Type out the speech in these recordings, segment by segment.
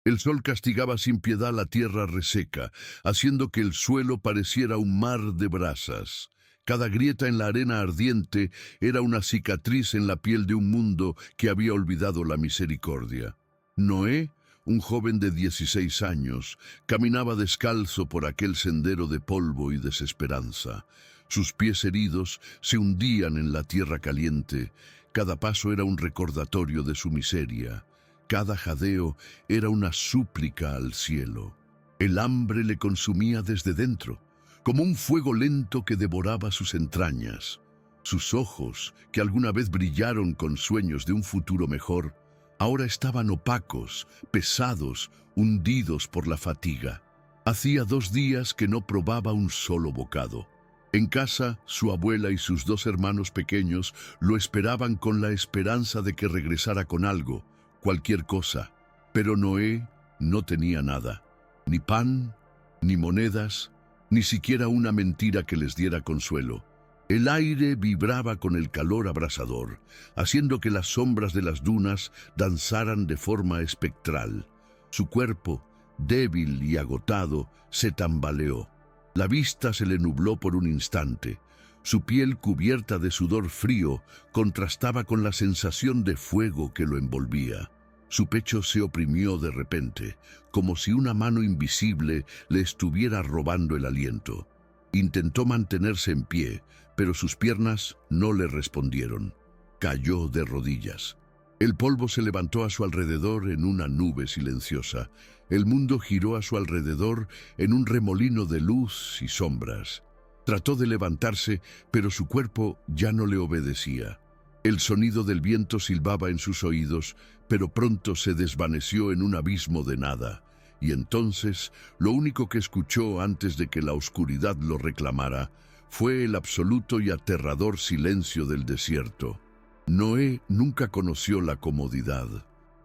El sol castigaba sin piedad la tierra reseca, haciendo que el suelo pareciera un mar de brasas. Cada grieta en la arena ardiente era una cicatriz en la piel de un mundo que había olvidado la misericordia. Noé, un joven de 16 años, caminaba descalzo por aquel sendero de polvo y desesperanza. Sus pies heridos se hundían en la tierra caliente. Cada paso era un recordatorio de su miseria. Cada jadeo era una súplica al cielo. El hambre le consumía desde dentro, como un fuego lento que devoraba sus entrañas. Sus ojos, que alguna vez brillaron con sueños de un futuro mejor, ahora estaban opacos, pesados, hundidos por la fatiga. Hacía 2 días que no probaba un solo bocado. En casa, su abuela y sus 2 hermanos pequeños lo esperaban con la esperanza de que regresara con algo, cualquier cosa. Pero Noé no tenía nada, ni pan, ni monedas, ni siquiera una mentira que les diera consuelo. El aire vibraba con el calor abrasador, haciendo que las sombras de las dunas danzaran de forma espectral. Su cuerpo, débil y agotado, se tambaleó. La vista se le nubló por un instante. Su piel cubierta de sudor frío contrastaba con la sensación de fuego que lo envolvía. Su pecho se oprimió de repente, como si una mano invisible le estuviera robando el aliento. Intentó mantenerse en pie, pero sus piernas no le respondieron. Cayó de rodillas. El polvo se levantó a su alrededor en una nube silenciosa. El mundo giró a su alrededor en un remolino de luz y sombras. Trató de levantarse, pero su cuerpo ya no le obedecía. El sonido del viento silbaba en sus oídos, pero pronto se desvaneció en un abismo de nada. Y entonces, lo único que escuchó antes de que la oscuridad lo reclamara, fue el absoluto y aterrador silencio del desierto. Noé nunca conoció la comodidad.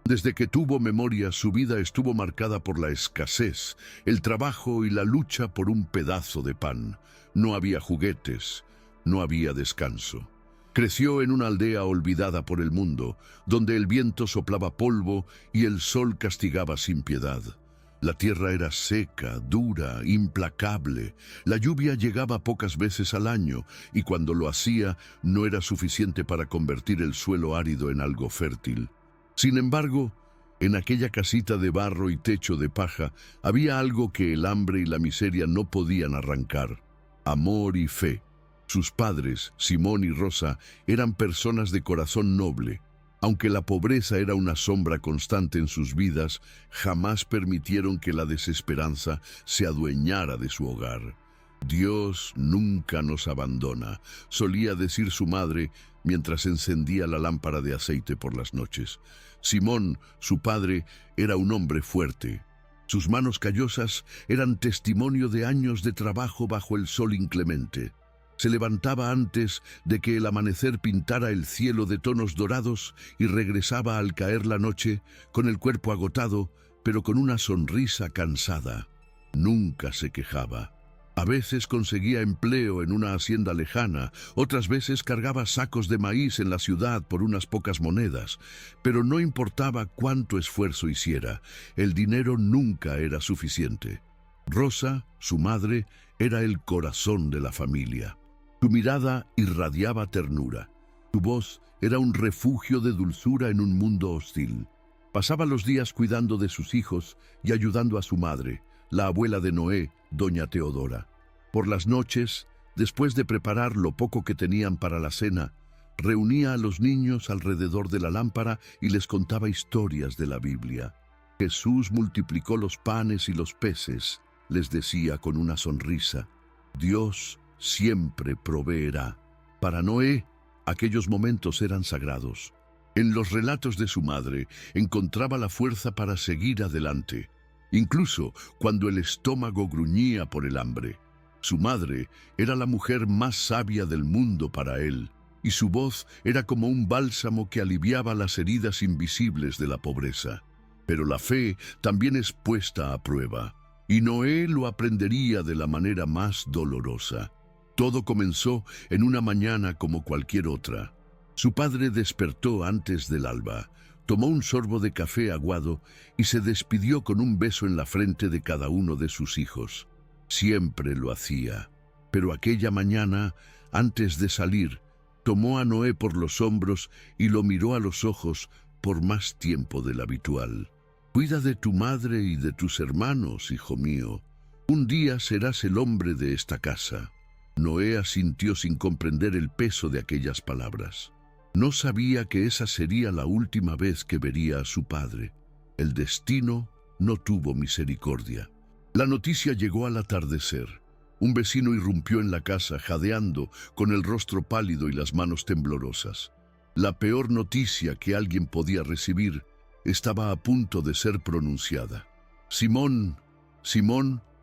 Desde que tuvo memoria, su vida estuvo marcada por la escasez, el trabajo y la lucha por un pedazo de pan. No había juguetes, no había descanso. Creció en una aldea olvidada por el mundo, donde el viento soplaba polvo y el sol castigaba sin piedad. La tierra era seca, dura, implacable. La lluvia llegaba pocas veces al año y cuando lo hacía no era suficiente para convertir el suelo árido en algo fértil. Sin embargo, en aquella casita de barro y techo de paja había algo que el hambre y la miseria no podían arrancar: amor y fe. Sus padres, Simón y Rosa, eran personas de corazón noble. Aunque la pobreza era una sombra constante en sus vidas, jamás permitieron que la desesperanza se adueñara de su hogar. Dios nunca nos abandona, solía decir su madre mientras encendía la lámpara de aceite por las noches. Simón, su padre, era un hombre fuerte. Sus manos callosas eran testimonio de años de trabajo bajo el sol inclemente. Se levantaba antes de que el amanecer pintara el cielo de tonos dorados y regresaba al caer la noche con el cuerpo agotado, pero con una sonrisa cansada. Nunca se quejaba. A veces conseguía empleo en una hacienda lejana, otras veces cargaba sacos de maíz en la ciudad por unas pocas monedas, pero no importaba cuánto esfuerzo hiciera, el dinero nunca era suficiente. Rosa, su madre, era el corazón de la familia. Su mirada irradiaba ternura. Su voz era un refugio de dulzura en un mundo hostil. Pasaba los días cuidando de sus hijos y ayudando a su madre, la abuela de Noé, doña Teodora. Por las noches, después de preparar lo poco que tenían para la cena, reunía a los niños alrededor de la lámpara y les contaba historias de la Biblia. Jesús multiplicó los panes y los peces, les decía con una sonrisa. Dios siempre proveerá. Para Noé, aquellos momentos eran sagrados. En los relatos de su madre encontraba la fuerza para seguir adelante, incluso cuando el estómago gruñía por el hambre. Su madre era la mujer más sabia del mundo para él, y su voz era como un bálsamo que aliviaba las heridas invisibles de la pobreza. Pero la fe también es puesta a prueba, y Noé lo aprendería de la manera más dolorosa. Todo comenzó en una mañana como cualquier otra. Su padre despertó antes del alba, Tomó un sorbo de café aguado y se despidió con un beso en la frente de cada uno de sus hijos. Siempre lo hacía, pero aquella mañana, antes de salir, tomó a Noé por los hombros y lo miró a los ojos por más tiempo del habitual. «Cuida de tu madre y de tus hermanos, hijo mío. Un día serás el hombre de esta casa». Noé asintió sin comprender el peso de aquellas palabras. No sabía que esa sería la última vez que vería a su padre. El destino no tuvo misericordia. La noticia llegó al atardecer. Un vecino irrumpió en la casa jadeando, con el rostro pálido y las manos temblorosas. La peor noticia que alguien podía recibir estaba a punto de ser pronunciada. Simón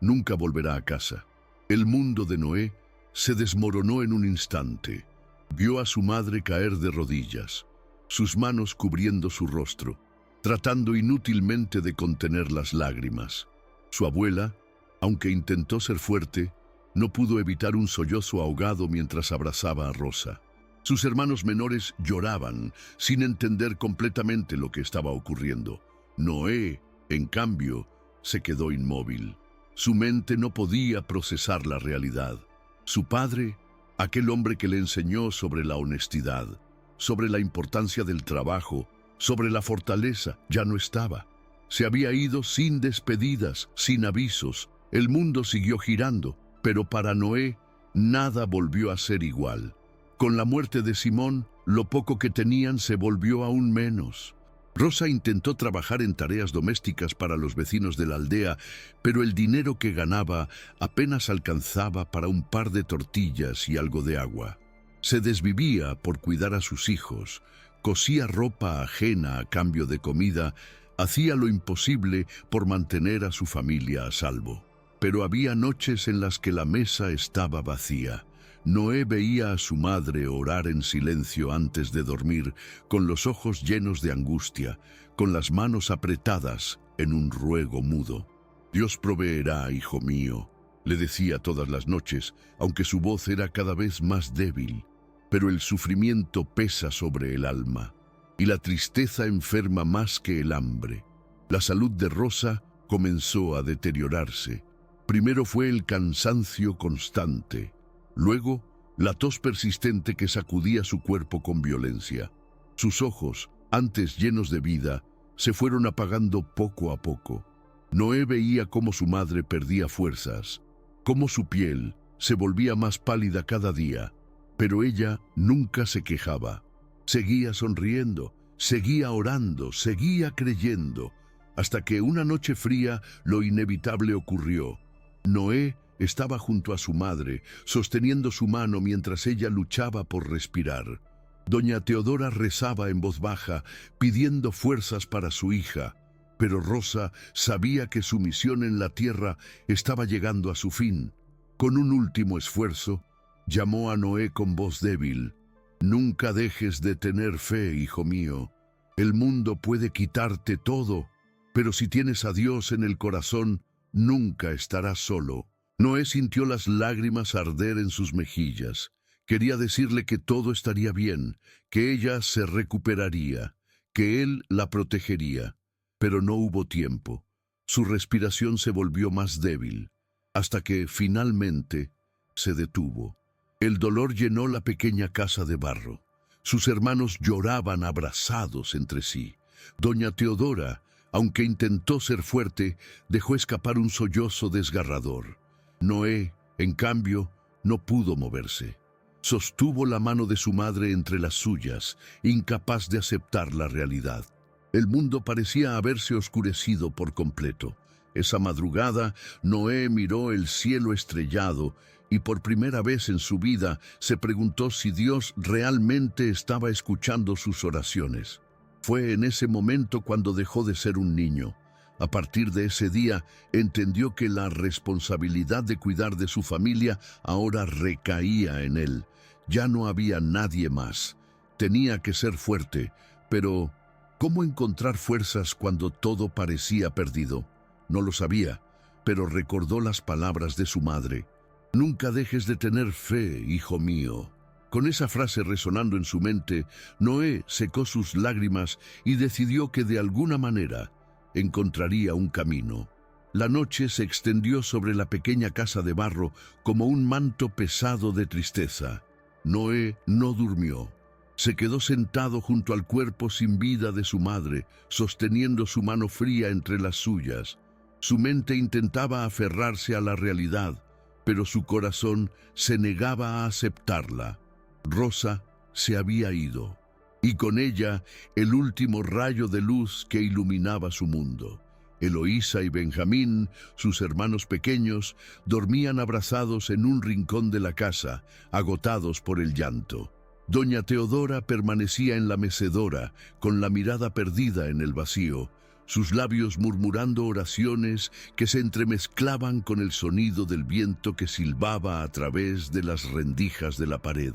nunca volverá a casa. El mundo de Noé se desmoronó en un instante. Vio a su madre caer de rodillas, sus manos cubriendo su rostro, tratando inútilmente de contener las lágrimas. Su abuela, aunque intentó ser fuerte, no pudo evitar un sollozo ahogado mientras abrazaba a Rosa. Sus hermanos menores lloraban, sin entender completamente lo que estaba ocurriendo. Noé, en cambio, se quedó inmóvil. Su mente no podía procesar la realidad. Su padre, aquel hombre que le enseñó sobre la honestidad, sobre la importancia del trabajo, sobre la fortaleza, ya no estaba. Se había ido sin despedidas, sin avisos. El mundo siguió girando, pero para Noé nada volvió a ser igual. Con la muerte de Simón, lo poco que tenían se volvió aún menos. Rosa intentó trabajar en tareas domésticas para los vecinos de la aldea, pero el dinero que ganaba apenas alcanzaba para un par de tortillas y algo de agua. Se desvivía por cuidar a sus hijos, cosía ropa ajena a cambio de comida, hacía lo imposible por mantener a su familia a salvo. Pero había noches en las que la mesa estaba vacía. Noé veía a su madre orar en silencio antes de dormir, con los ojos llenos de angustia, con las manos apretadas en un ruego mudo. «Dios proveerá, hijo mío», le decía todas las noches, aunque su voz era cada vez más débil. Pero el sufrimiento pesa sobre el alma, y la tristeza enferma más que el hambre. La salud de Rosa comenzó a deteriorarse. Primero fue el cansancio constante. Luego, la tos persistente que sacudía su cuerpo con violencia. Sus ojos, antes llenos de vida, se fueron apagando poco a poco. Noé veía cómo su madre perdía fuerzas, cómo su piel se volvía más pálida cada día, pero ella nunca se quejaba. Seguía sonriendo, seguía orando, seguía creyendo, hasta que una noche fría lo inevitable ocurrió. Noé estaba junto a su madre, sosteniendo su mano mientras ella luchaba por respirar. Doña Teodora rezaba en voz baja, pidiendo fuerzas para su hija, pero Rosa sabía que su misión en la tierra estaba llegando a su fin. Con un último esfuerzo, llamó a Noé con voz débil. «Nunca dejes de tener fe, hijo mío. El mundo puede quitarte todo, pero si tienes a Dios en el corazón, nunca estarás solo». Noé sintió las lágrimas arder en sus mejillas. Quería decirle que todo estaría bien, que ella se recuperaría, que él la protegería. Pero no hubo tiempo. Su respiración se volvió más débil, hasta que, finalmente, se detuvo. El dolor llenó la pequeña casa de barro. Sus hermanos lloraban abrazados entre sí. Doña Teodora, aunque intentó ser fuerte, dejó escapar un sollozo desgarrador. Noé, en cambio, no pudo moverse. Sostuvo la mano de su madre entre las suyas, incapaz de aceptar la realidad. El mundo parecía haberse oscurecido por completo. Esa madrugada, Noé miró el cielo estrellado y por primera vez en su vida se preguntó si Dios realmente estaba escuchando sus oraciones. Fue en ese momento cuando dejó de ser un niño. A partir de ese día, entendió que la responsabilidad de cuidar de su familia ahora recaía en él. Ya no había nadie más. Tenía que ser fuerte, pero ¿cómo encontrar fuerzas cuando todo parecía perdido? No lo sabía, pero recordó las palabras de su madre. «Nunca dejes de tener fe, hijo mío». Con esa frase resonando en su mente, Noé secó sus lágrimas y decidió que de alguna manera encontraría un camino. La noche se extendió sobre la pequeña casa de barro como un manto pesado de tristeza. Noé no durmió. Se quedó sentado junto al cuerpo sin vida de su madre, sosteniendo su mano fría entre las suyas. Su mente intentaba aferrarse a la realidad, pero su corazón se negaba a aceptarla. Rosa se había ido, y con ella el último rayo de luz que iluminaba su mundo. Eloísa y Benjamín, sus hermanos pequeños, dormían abrazados en un rincón de la casa, agotados por el llanto. Doña Teodora permanecía en la mecedora, con la mirada perdida en el vacío, sus labios murmurando oraciones que se entremezclaban con el sonido del viento que silbaba a través de las rendijas de la pared.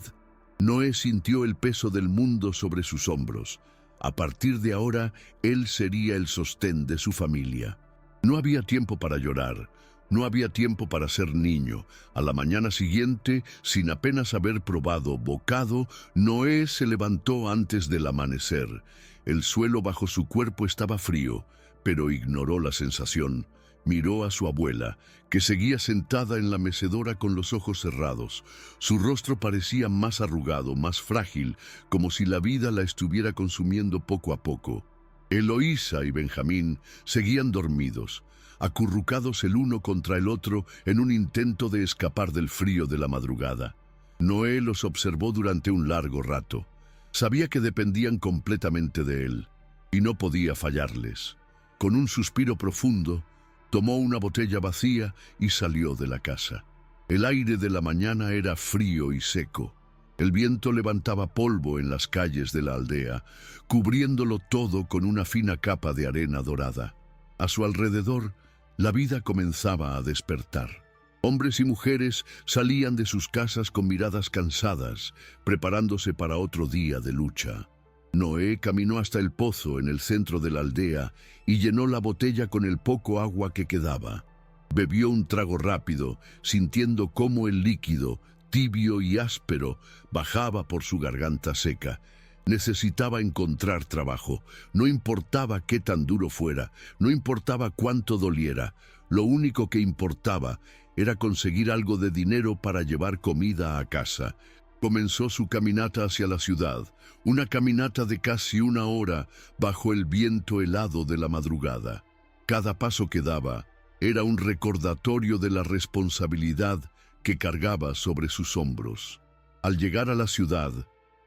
Noé sintió el peso del mundo sobre sus hombros. A partir de ahora, él sería el sostén de su familia. No había tiempo para llorar, no había tiempo para ser niño. A la mañana siguiente, sin apenas haber probado bocado, Noé se levantó antes del amanecer. El suelo bajo su cuerpo estaba frío, pero ignoró la sensación. Miró a su abuela, que seguía sentada en la mecedora con los ojos cerrados. Su rostro parecía más arrugado, más frágil, como si la vida la estuviera consumiendo poco a poco. Eloísa y Benjamín seguían dormidos, acurrucados el uno contra el otro en un intento de escapar del frío de la madrugada. Noé los observó durante un largo rato. Sabía que dependían completamente de él, y no podía fallarles. Con un suspiro profundo, tomó una botella vacía y salió de la casa. El aire de la mañana era frío y seco. El viento levantaba polvo en las calles de la aldea, cubriéndolo todo con una fina capa de arena dorada. A su alrededor, la vida comenzaba a despertar. Hombres y mujeres salían de sus casas con miradas cansadas, preparándose para otro día de lucha. Noé caminó hasta el pozo en el centro de la aldea y llenó la botella con el poco agua que quedaba. Bebió un trago rápido, sintiendo cómo el líquido, tibio y áspero, bajaba por su garganta seca. Necesitaba encontrar trabajo. No importaba qué tan duro fuera, no importaba cuánto doliera. Lo único que importaba era conseguir algo de dinero para llevar comida a casa. Comenzó su caminata hacia la ciudad, una caminata de casi una hora bajo el viento helado de la madrugada. Cada paso que daba era un recordatorio de la responsabilidad que cargaba sobre sus hombros. Al llegar a la ciudad,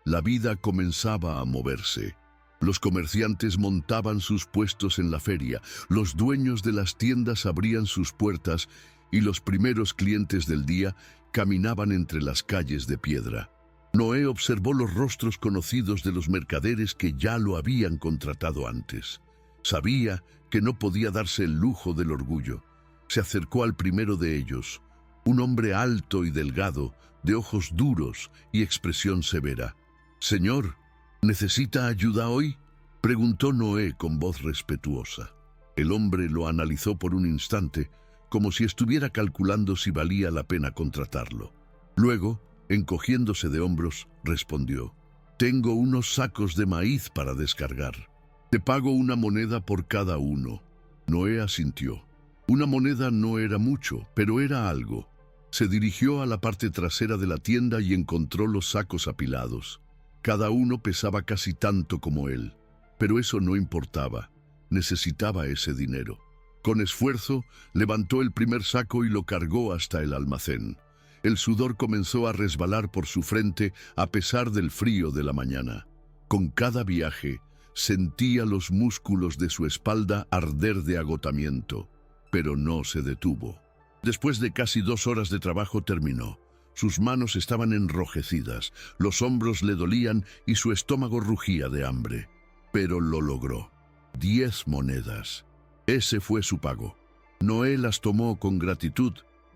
la vida comenzaba a moverse. Los comerciantes montaban sus puestos en la feria, los dueños de las tiendas abrían sus puertas y los primeros clientes del día caminaban entre las calles de piedra. Noé observó los rostros conocidos de los mercaderes que ya lo habían contratado antes. Sabía que no podía darse el lujo del orgullo. Se acercó al primero de ellos, un hombre alto y delgado, de ojos duros y expresión severa. «Señor, ¿necesita ayuda hoy?», preguntó Noé con voz respetuosa. El hombre lo analizó por un instante, como si estuviera calculando si valía la pena contratarlo. Luego, encogiéndose de hombros, respondió: «Tengo unos sacos de maíz para descargar. Te pago una moneda por cada uno». Noé asintió. Una moneda no era mucho, pero era algo. Se dirigió a la parte trasera de la tienda y encontró los sacos apilados. Cada uno pesaba casi tanto como él, pero eso no importaba. Necesitaba ese dinero. Con esfuerzo, levantó el primer saco y lo cargó hasta el almacén. El sudor comenzó a resbalar por su frente a pesar del frío de la mañana. Con cada viaje, sentía los músculos de su espalda arder de agotamiento, pero no se detuvo. Después de casi 2 horas de trabajo terminó. Sus manos estaban enrojecidas, los hombros le dolían y su estómago rugía de hambre. Pero lo logró. 10 monedas. Ese fue su pago. Noé las tomó con gratitud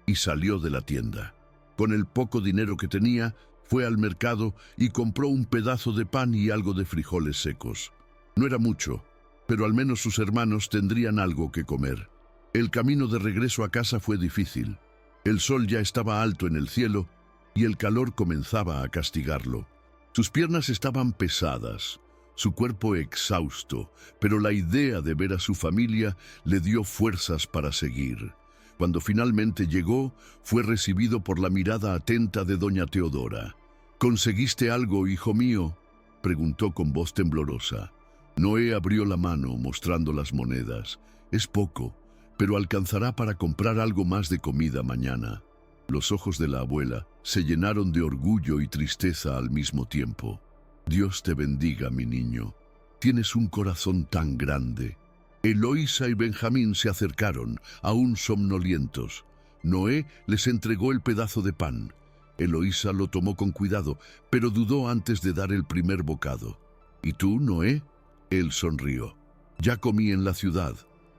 y salió de la tienda. Con el poco dinero que tenía, fue al mercado y compró un pedazo de pan y algo de frijoles secos. No era mucho, pero al menos sus hermanos tendrían algo que comer. El camino de regreso a casa fue difícil. El sol ya estaba alto en el cielo y el calor comenzaba a castigarlo. Sus piernas estaban pesadas, su cuerpo exhausto, pero la idea de ver a su familia le dio fuerzas para seguir. Cuando finalmente llegó, fue recibido por la mirada atenta de doña Teodora. «¿Conseguiste algo, hijo mío?», preguntó con voz temblorosa. Noé abrió la mano mostrando las monedas. «Es poco, pero alcanzará para comprar algo más de comida mañana». Los ojos de la abuela se llenaron de orgullo y tristeza al mismo tiempo. «Dios te bendiga, mi niño. Tienes un corazón tan grande». Eloísa y Benjamín se acercaron, aún somnolientos. Noé les entregó el pedazo de pan. Eloísa lo tomó con cuidado, pero dudó antes de dar el primer bocado. «¿Y tú, Noé?». Él sonrió. «Ya comí en la ciudad».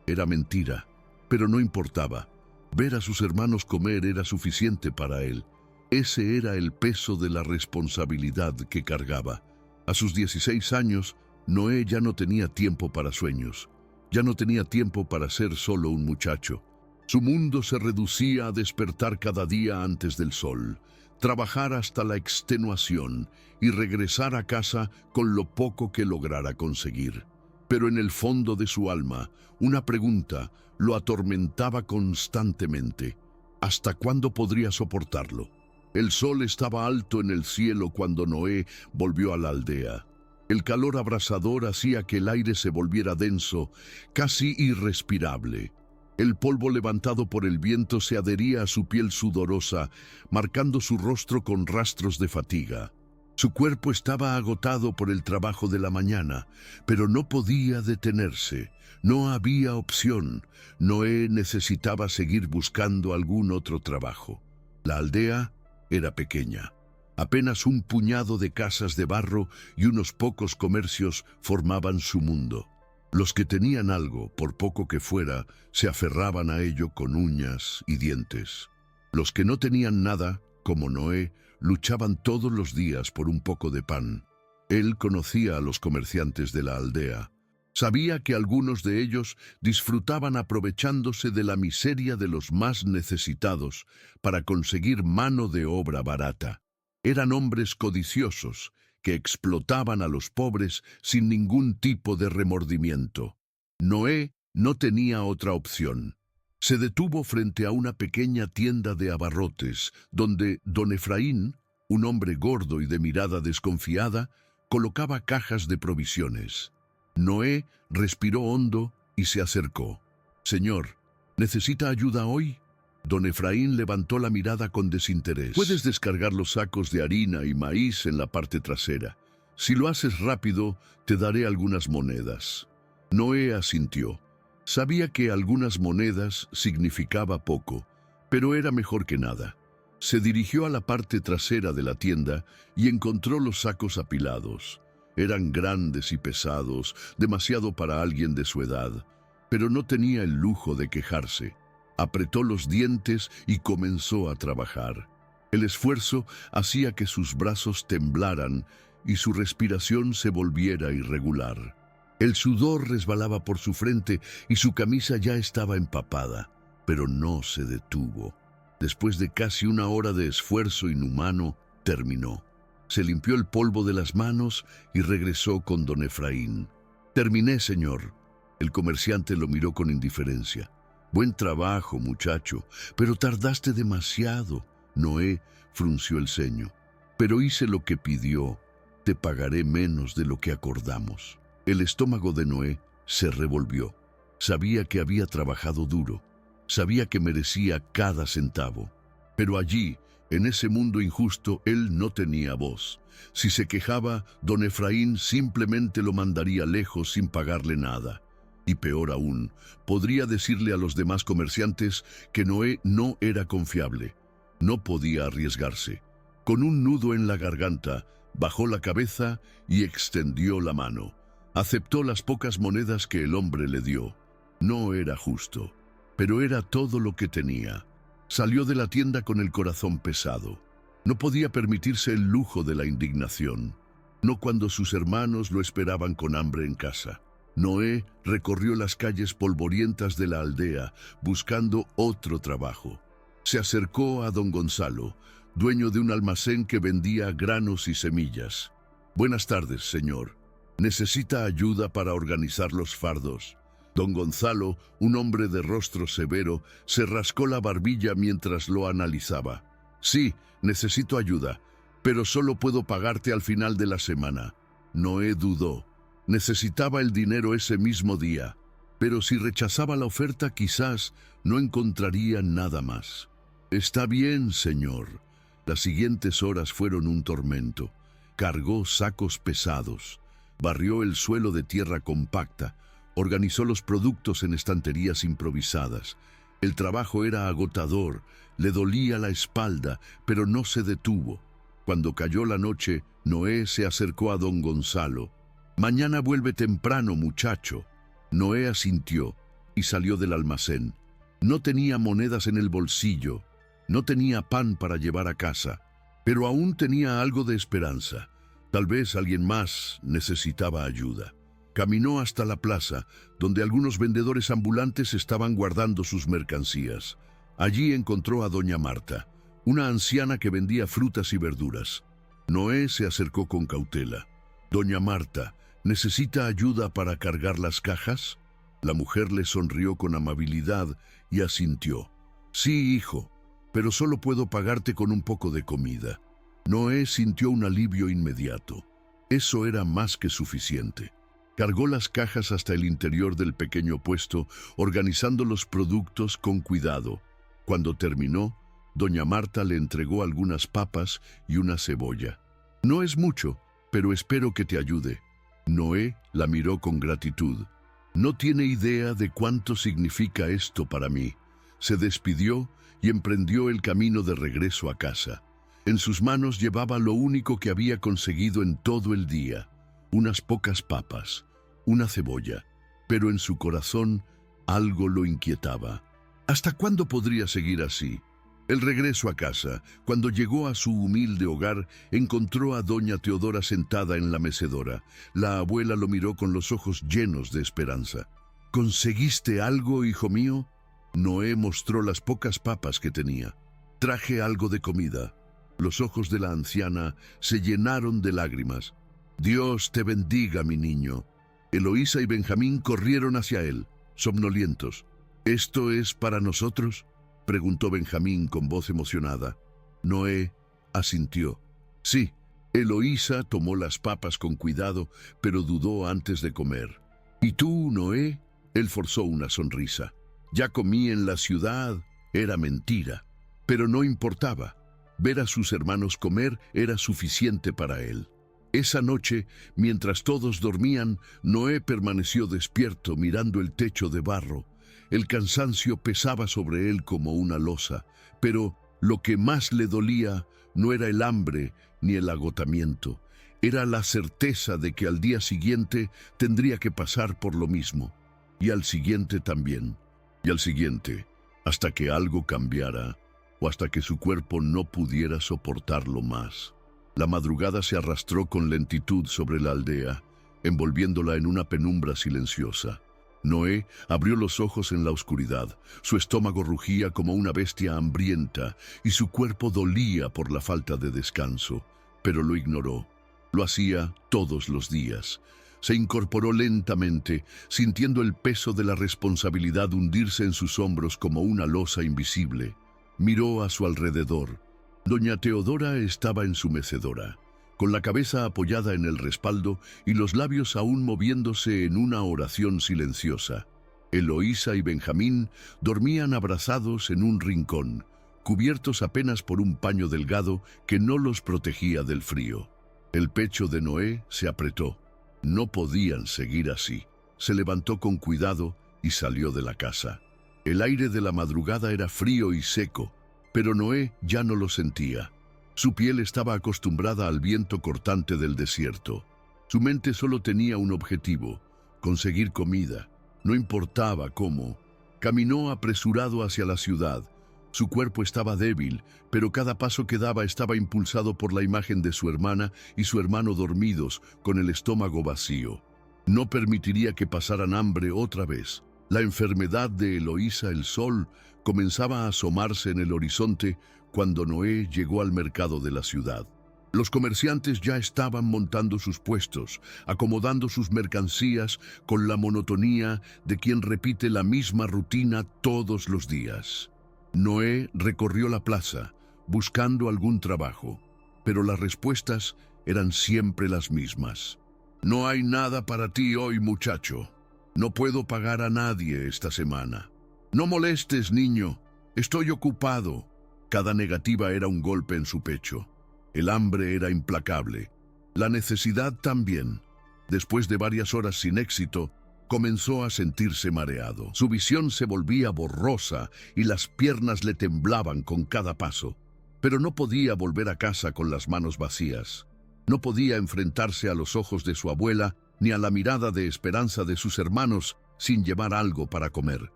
Era mentira, pero no importaba. Ver a sus hermanos comer era suficiente para él. Ese era el peso de la responsabilidad que cargaba. A sus 16 años, Noé ya no tenía tiempo para sueños. Ya no tenía tiempo para ser solo un muchacho. Su mundo se reducía a despertar cada día antes del sol, trabajar hasta la extenuación y regresar a casa con lo poco que lograra conseguir. Pero en el fondo de su alma, una pregunta lo atormentaba constantemente. ¿Hasta cuándo podría soportarlo? El sol estaba alto en el cielo cuando Noé volvió a la aldea. El calor abrasador hacía que el aire se volviera denso, casi irrespirable. El polvo levantado por el viento se adhería a su piel sudorosa, marcando su rostro con rastros de fatiga. Su cuerpo estaba agotado por el trabajo de la mañana, pero no podía detenerse. No había opción. Noé necesitaba seguir buscando algún otro trabajo. La aldea era pequeña. Apenas un puñado de casas de barro y unos pocos comercios formaban su mundo. Los que tenían algo, por poco que fuera, se aferraban a ello con uñas y dientes. Los que no tenían nada, como Noé, luchaban todos los días por un poco de pan. Él conocía a los comerciantes de la aldea. Sabía que algunos de ellos disfrutaban aprovechándose de la miseria de los más necesitados para conseguir mano de obra barata. Eran hombres codiciosos que explotaban a los pobres sin ningún tipo de remordimiento. Noé no tenía otra opción. Se detuvo frente a una pequeña tienda de abarrotes, donde don Efraín, un hombre gordo y de mirada desconfiada, colocaba cajas de provisiones. Noé respiró hondo y se acercó. «Señor, ¿necesita ayuda hoy?». Don Efraín levantó la mirada con desinterés. «Puedes descargar los sacos de harina y maíz en la parte trasera. Si lo haces rápido, te daré algunas monedas». Noé asintió. Sabía que algunas monedas significaba poco, pero era mejor que nada. Se dirigió a la parte trasera de la tienda y encontró los sacos apilados. Eran grandes y pesados, demasiado para alguien de su edad, pero no tenía el lujo de quejarse. Apretó los dientes y comenzó a trabajar. El esfuerzo hacía que sus brazos temblaran y su respiración se volviera irregular. El sudor resbalaba por su frente y su camisa ya estaba empapada, pero no se detuvo. Después de casi una hora de esfuerzo inhumano, terminó. Se limpió el polvo de las manos y regresó con don Efraín. «Terminé, señor». El comerciante lo miró con indiferencia. «Buen trabajo, muchacho, pero tardaste demasiado». Noé frunció el ceño. «Pero hice lo que pidió. Te pagaré menos de lo que acordamos». El estómago de Noé se revolvió. Sabía que había trabajado duro. Sabía que merecía cada centavo. Pero allí, en ese mundo injusto, él no tenía voz. Si se quejaba, don Efraín simplemente lo mandaría lejos sin pagarle nada. Y peor aún, podría decirle a los demás comerciantes que Noé no era confiable. No podía arriesgarse. Con un nudo en la garganta, bajó la cabeza y extendió la mano. Aceptó las pocas monedas que el hombre le dio. No era justo, pero era todo lo que tenía. Salió de la tienda con el corazón pesado. No podía permitirse el lujo de la indignación, no cuando sus hermanos lo esperaban con hambre en casa. Noé recorrió las calles polvorientas de la aldea buscando otro trabajo. Se acercó a don Gonzalo, dueño de un almacén que vendía granos y semillas. Buenas tardes, señor. ¿Necesita ayuda para organizar los fardos? Don Gonzalo, un hombre de rostro severo, se rascó la barbilla mientras lo analizaba. Sí, necesito ayuda, pero solo puedo pagarte al final de la semana. Noé dudó. Necesitaba el dinero ese mismo día, pero si rechazaba la oferta quizás no encontraría nada más. Está bien, señor. Las siguientes horas fueron un tormento. Cargó sacos pesados, barrió el suelo de tierra compacta, organizó los productos en estanterías improvisadas. El trabajo era agotador, le dolía la espalda, pero no se detuvo. Cuando cayó la noche, Noé se acercó a don Gonzalo. «Mañana vuelve temprano, muchacho». Noé asintió y salió del almacén. No tenía monedas en el bolsillo, no tenía pan para llevar a casa, pero aún tenía algo de esperanza. Tal vez alguien más necesitaba ayuda. Caminó hasta la plaza, donde algunos vendedores ambulantes estaban guardando sus mercancías. Allí encontró a doña Marta, una anciana que vendía frutas y verduras. Noé se acercó con cautela. «Doña Marta, ¿necesita ayuda para cargar las cajas?» La mujer le sonrió con amabilidad y asintió. «Sí, hijo, pero solo puedo pagarte con un poco de comida». Noé sintió un alivio inmediato. Eso era más que suficiente. Cargó las cajas hasta el interior del pequeño puesto, organizando los productos con cuidado. Cuando terminó, doña Marta le entregó algunas papas y una cebolla. «No es mucho, pero espero que te ayude». Noé la miró con gratitud. «No tiene idea de cuánto significa esto para mí». Se despidió y emprendió el camino de regreso a casa. En sus manos llevaba lo único que había conseguido en todo el día: unas pocas papas, una cebolla, pero en su corazón algo lo inquietaba. ¿Hasta cuándo podría seguir así? El regreso a casa, cuando llegó a su humilde hogar, encontró a doña Teodora sentada en la mecedora. La abuela lo miró con los ojos llenos de esperanza. «¿Conseguiste algo, hijo mío?» Noé mostró las pocas papas que tenía. «Traje algo de comida». Los ojos de la anciana se llenaron de lágrimas. «Dios te bendiga, mi niño». Eloísa y Benjamín corrieron hacia él, somnolientos. «¿Esto es para nosotros?», preguntó Benjamín con voz emocionada. Noé asintió. «Sí». Eloísa tomó las papas con cuidado, pero dudó antes de comer. «¿Y tú, Noé?». Él forzó una sonrisa. «Ya comí en la ciudad». Era mentira, pero no importaba. Ver a sus hermanos comer era suficiente para él. Esa noche, mientras todos dormían, Noé permaneció despierto mirando el techo de barro. El cansancio pesaba sobre él como una losa, pero lo que más le dolía no era el hambre ni el agotamiento. Era la certeza de que al día siguiente tendría que pasar por lo mismo. Y al siguiente también. Y al siguiente, hasta que algo cambiara o hasta que su cuerpo no pudiera soportarlo más. La madrugada se arrastró con lentitud sobre la aldea, envolviéndola en una penumbra silenciosa. Noé abrió los ojos en la oscuridad. Su estómago rugía como una bestia hambrienta y su cuerpo dolía por la falta de descanso, pero lo ignoró. Lo hacía todos los días. Se incorporó lentamente, sintiendo el peso de la responsabilidad hundirse en sus hombros como una losa invisible. Miró a su alrededor. Doña Teodora estaba en su mecedora, con la cabeza apoyada en el respaldo y los labios aún moviéndose en una oración silenciosa. Eloísa y Benjamín dormían abrazados en un rincón, cubiertos apenas por un paño delgado que no los protegía del frío. El pecho de Noé se apretó. No podían seguir así. Se levantó con cuidado y salió de la casa. El aire de la madrugada era frío y seco, pero Noé ya no lo sentía. Su piel estaba acostumbrada al viento cortante del desierto. Su mente solo tenía un objetivo: conseguir comida. No importaba cómo. Caminó apresurado hacia la ciudad. Su cuerpo estaba débil, pero cada paso que daba estaba impulsado por la imagen de su hermana y su hermano dormidos, con el estómago vacío. No permitiría que pasaran hambre otra vez. La enfermedad de Eloísa, el sol, comenzaba a asomarse en el horizonte cuando Noé llegó al mercado de la ciudad. Los comerciantes ya estaban montando sus puestos, acomodando sus mercancías con la monotonía de quien repite la misma rutina todos los días. Noé recorrió la plaza, buscando algún trabajo, pero las respuestas eran siempre las mismas. No hay nada para ti hoy, muchacho. No puedo pagar a nadie esta semana. No molestes, niño. Estoy ocupado. Cada negativa era un golpe en su pecho. El hambre era implacable. La necesidad también. Después de varias horas sin éxito, comenzó a sentirse mareado. Su visión se volvía borrosa y las piernas le temblaban con cada paso. Pero no podía volver a casa con las manos vacías. No podía enfrentarse a los ojos de su abuela ni a la mirada de esperanza de sus hermanos sin llevar algo para comer.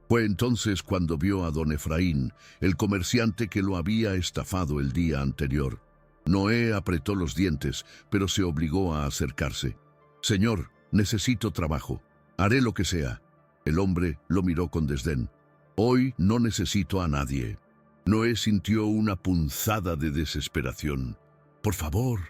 Fue entonces cuando vio a don Efraín, el comerciante que lo había estafado el día anterior. Noé apretó los dientes, pero se obligó a acercarse. «Señor, necesito trabajo. Haré lo que sea». El hombre lo miró con desdén. «Hoy no necesito a nadie». Noé sintió una punzada de desesperación. «Por favor».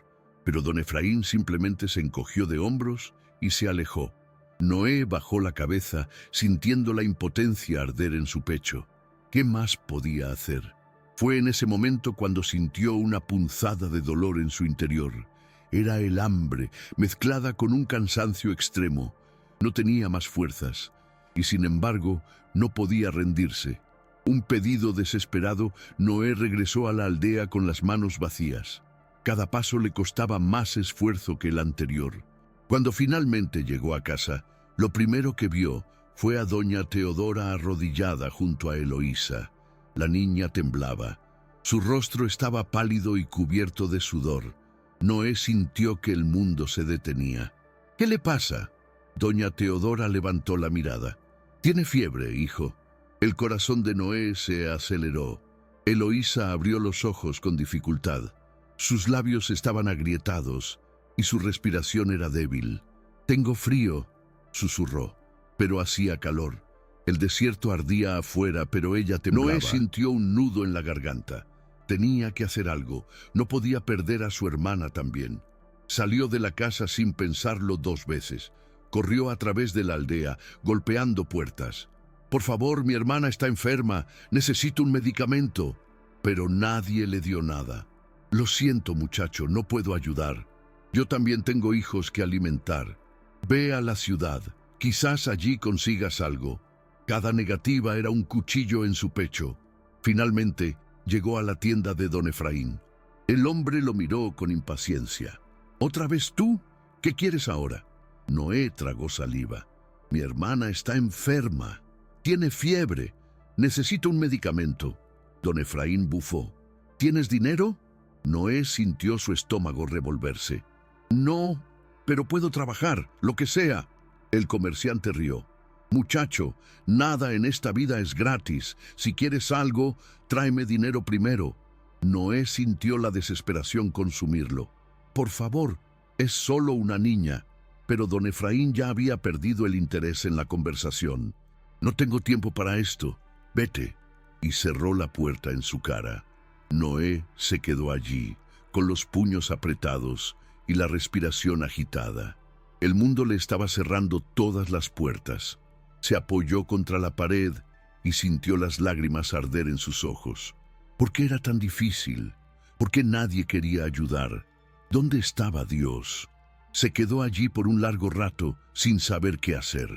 Pero don Efraín simplemente se encogió de hombros y se alejó. Noé bajó la cabeza, sintiendo la impotencia arder en su pecho. ¿Qué más podía hacer? Fue en ese momento cuando sintió una punzada de dolor en su interior. Era el hambre, mezclada con un cansancio extremo. No tenía más fuerzas, y sin embargo, no podía rendirse. Un pedido desesperado, Noé regresó a la aldea con las manos vacías. Cada paso le costaba más esfuerzo que el anterior. Cuando finalmente llegó a casa, lo primero que vio fue a doña Teodora arrodillada junto a Eloísa. La niña temblaba. Su rostro estaba pálido y cubierto de sudor. Noé sintió que el mundo se detenía. «¿Qué le pasa?» Doña Teodora levantó la mirada. «Tiene fiebre, hijo». El corazón de Noé se aceleró. Eloísa abrió los ojos con dificultad. Sus labios estaban agrietados y su respiración era débil. «Tengo frío», susurró, pero hacía calor. El desierto ardía afuera, pero ella temblaba. Noé sintió un nudo en la garganta. Tenía que hacer algo. No podía perder a su hermana también. Salió de la casa sin pensarlo 2 veces. Corrió a través de la aldea, golpeando puertas. «Por favor, mi hermana está enferma. Necesito un medicamento». Pero nadie le dio nada. «Lo siento, muchacho, no puedo ayudar. Yo también tengo hijos que alimentar. Ve a la ciudad. Quizás allí consigas algo». Cada negativa era un cuchillo en su pecho. Finalmente, llegó a la tienda de don Efraín. El hombre lo miró con impaciencia. «¿Otra vez tú? ¿Qué quieres ahora?» Noé tragó saliva. «Mi hermana está enferma. Tiene fiebre. Necesito un medicamento». Don Efraín bufó. «¿Tienes dinero?» Noé sintió su estómago revolverse. «No, pero puedo trabajar, lo que sea». El comerciante rió. «Muchacho, nada en esta vida es gratis. Si quieres algo, tráeme dinero primero». Noé sintió la desesperación consumirlo. «Por favor, es solo una niña». Pero don Efraín ya había perdido el interés en la conversación. «No tengo tiempo para esto. Vete». Y cerró la puerta en su cara. Noé se quedó allí, con los puños apretados y la respiración agitada. El mundo le estaba cerrando todas las puertas. Se apoyó contra la pared y sintió las lágrimas arder en sus ojos. ¿Por qué era tan difícil? ¿Por qué nadie quería ayudar? ¿Dónde estaba Dios? Se quedó allí por un largo rato sin saber qué hacer,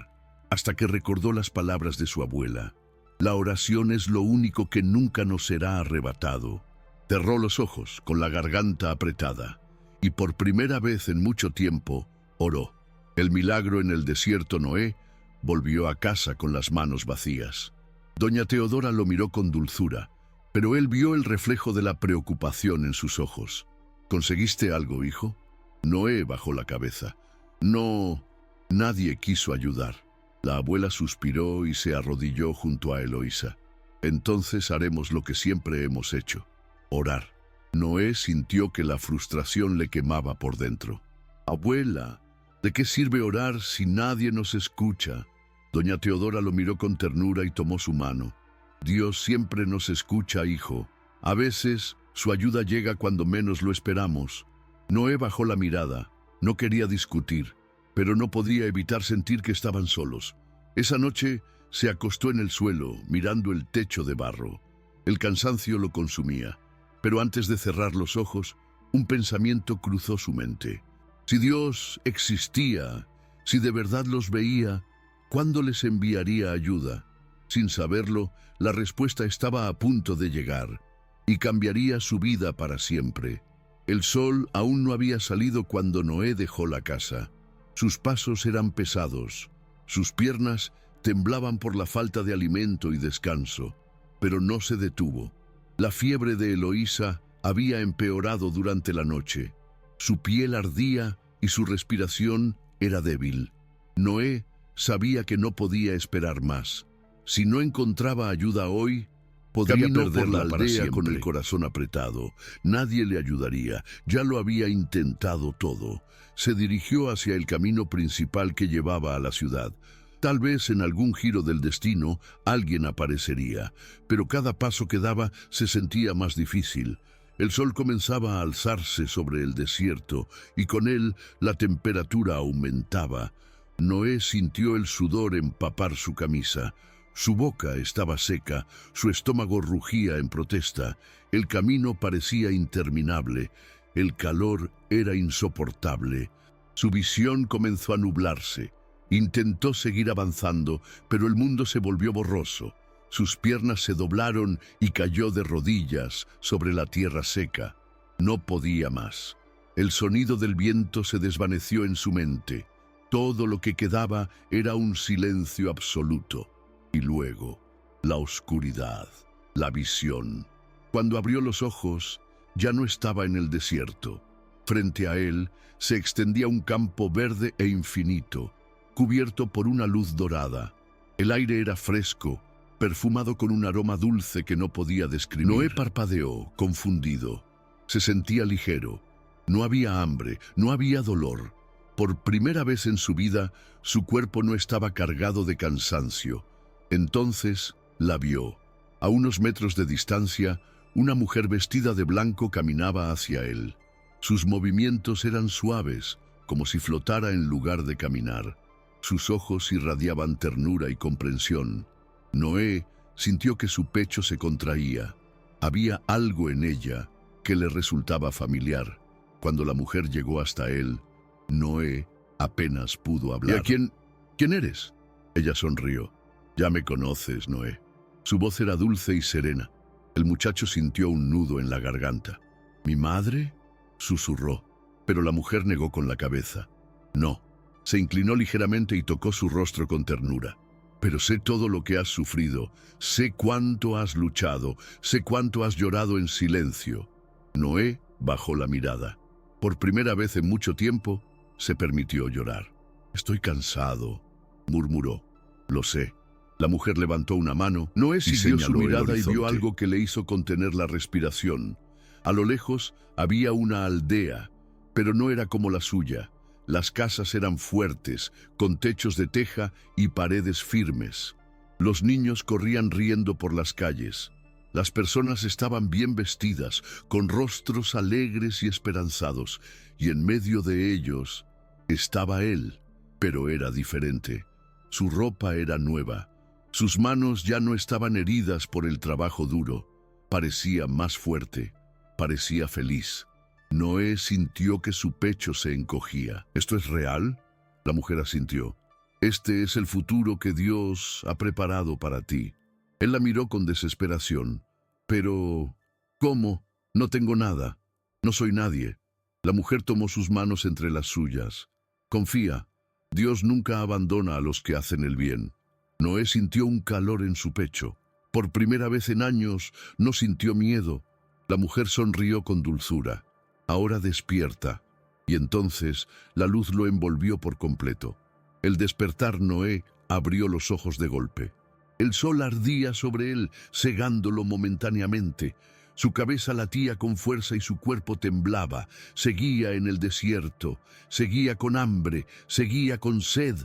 hasta que recordó las palabras de su abuela. «La oración es lo único que nunca nos será arrebatado». Cerró los ojos con la garganta apretada y por primera vez en mucho tiempo oró. El milagro en el desierto. Noé volvió a casa con las manos vacías. Doña Teodora lo miró con dulzura, pero él vio el reflejo de la preocupación en sus ojos. «¿Conseguiste algo, hijo?» Noé bajó la cabeza. «No, nadie quiso ayudar». La abuela suspiró y se arrodilló junto a Eloísa. «Entonces haremos lo que siempre hemos hecho, orar». Noé sintió que la frustración le quemaba por dentro. «Abuela, ¿de qué sirve orar si nadie nos escucha? Doña Teodora lo miró con ternura y tomó su mano. Dios siempre nos escucha, hijo. A veces su ayuda llega cuando menos lo esperamos. Noé bajó la mirada. No quería discutir, pero no podía evitar sentir que estaban solos. Esa noche se acostó en el suelo, mirando el techo de barro. El cansancio lo consumía, pero antes de cerrar los ojos, un pensamiento cruzó su mente. Si Dios existía, si de verdad los veía, ¿cuándo les enviaría ayuda? Sin saberlo, la respuesta estaba a punto de llegar, y cambiaría su vida para siempre. El sol aún no había salido cuando Noé dejó la casa. Sus pasos eran pesados, sus piernas temblaban por la falta de alimento y descanso, pero no se detuvo. La fiebre de Eloísa había empeorado durante la noche. Su piel ardía y su respiración era débil. Noé sabía que no podía esperar más. Si no encontraba ayuda hoy, podría perder la aldea con el corazón apretado. Nadie le ayudaría. Ya lo había intentado todo. Se dirigió hacia el camino principal que llevaba a la ciudad. Tal vez en algún giro del destino alguien aparecería, pero cada paso que daba se sentía más difícil. El sol comenzaba a alzarse sobre el desierto y con él la temperatura aumentaba. Noé sintió el sudor empapar su camisa. Su boca estaba seca, su estómago rugía en protesta. El camino parecía interminable. El calor era insoportable. Su visión comenzó a nublarse. Intentó seguir avanzando, pero el mundo se volvió borroso. Sus piernas se doblaron y cayó de rodillas sobre la tierra seca. No podía más. El sonido del viento se desvaneció en su mente. Todo lo que quedaba era un silencio absoluto. Y luego, la oscuridad, la visión. Cuando abrió los ojos, ya no estaba en el desierto. Frente a él se extendía un campo verde e infinito, cubierto por una luz dorada. El aire era fresco, perfumado con un aroma dulce que no podía describir. Noé parpadeó, confundido. Se sentía ligero. No había hambre, no había dolor. Por primera vez en su vida, su cuerpo no estaba cargado de cansancio. Entonces la vio. A unos metros de distancia, una mujer vestida de blanco caminaba hacia él. Sus movimientos eran suaves, como si flotara en lugar de caminar. Sus ojos irradiaban ternura y comprensión. Noé sintió que su pecho se contraía. Había algo en ella que le resultaba familiar. Cuando la mujer llegó hasta él, Noé apenas pudo hablar. ¿Y a quién eres? Ella sonrió. Ya me conoces, Noé. Su voz era dulce y serena. El muchacho sintió un nudo en la garganta. ¿Mi madre?, susurró, pero la mujer negó con la cabeza. No. Se inclinó ligeramente y tocó su rostro con ternura. Pero sé todo lo que has sufrido, sé cuánto has luchado, sé cuánto has llorado en silencio. Noé bajó la mirada. Por primera vez en mucho tiempo, se permitió llorar. Estoy cansado, murmuró. Lo sé. La mujer levantó una mano. Noé siguió su mirada y vio algo que le hizo contener la respiración. A lo lejos había una aldea, pero no era como la suya. Las casas eran fuertes, con techos de teja y paredes firmes. Los niños corrían riendo por las calles. Las personas estaban bien vestidas, con rostros alegres y esperanzados, y en medio de ellos estaba él, pero era diferente. Su ropa era nueva. Sus manos ya no estaban heridas por el trabajo duro. Parecía más fuerte, parecía feliz. Noé sintió que su pecho se encogía. ¿Esto es real?, la mujer asintió. Este es el futuro que Dios ha preparado para ti. Él la miró con desesperación. Pero, ¿cómo? No tengo nada. No soy nadie. La mujer tomó sus manos entre las suyas. Confía. Dios nunca abandona a los que hacen el bien. Noé sintió un calor en su pecho. Por primera vez en años no sintió miedo. La mujer sonrió con dulzura. Ahora despierta. Y entonces la luz lo envolvió por completo. El despertar, Noé abrió los ojos de golpe. El sol ardía sobre él, cegándolo momentáneamente. Su cabeza latía con fuerza y su cuerpo temblaba. Seguía en el desierto, seguía con hambre, seguía con sed,